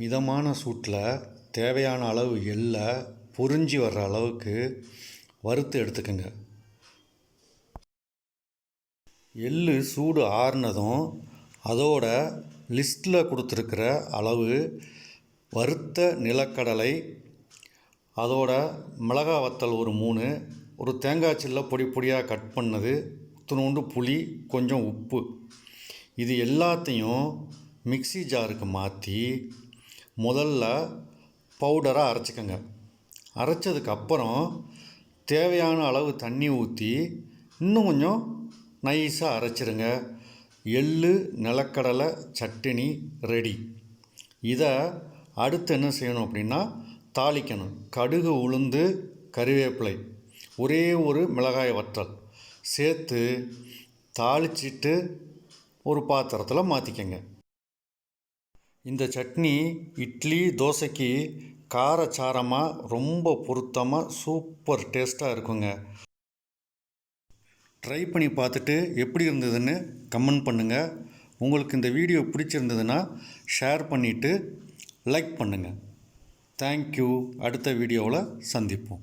மிதமான சூட்டில் தேவையான அளவு எள்ளை பொரிஞ்சு வர்ற அளவுக்கு வறுத்து எடுத்துக்கோங்க. எள்ளு சூடு ஆறுனதும் அதோட லிஸ்ட்டில் கொடுத்துருக்கிற அளவு வறுத்த நிலக்கடலை, அதோட மிளகா வத்தல் ஒரு 3, ஒரு தேங்காய் சில்லை பொடி பொடியாக கட் பண்ணது, துணுண்டு புளி, கொஞ்சம் உப்பு, இது எல்லாத்தையும் மிக்ஸி ஜாருக்கு மாற்றி முதல்ல பவுடராக அரைச்சிக்கோங்க. அரைச்சதுக்கப்புறம் தேவையான அளவு தண்ணி ஊற்றி இன்னும் கொஞ்சம் நைஸாக அரைச்சிருங்க. எள்ளு நிலக்கடலை சட்னி ரெடி. இதை அடுத்து என்ன செய்யணும் அப்படின்னா தாளிக்கணும். கடுகு, உளுந்து, கறிவேப்பிலை, ஒரே ஒரு மிளகாய் வற்றல் சேர்த்து தாளிச்சிட்டு ஒரு பாத்திரத்தில் மாற்றிக்கங்க. இந்த சட்னி இட்லி, தோசைக்கு காரச்சாரமாக ரொம்ப பொருத்தமாக சூப்பர் டேஸ்ட்டாக இருக்குங்க. ட்ரை பண்ணி பார்த்துட்டு எப்படி இருந்ததுன்னு கமெண்ட் பண்ணுங்கள். உங்களுக்கு இந்த வீடியோ பிடிச்சிருந்ததுன்னா ஷேர் பண்ணிவிட்டு லைக் பண்ணுங்கள். தேங்க்யூ. அடுத்த வீடியோவில் சந்திப்போம்.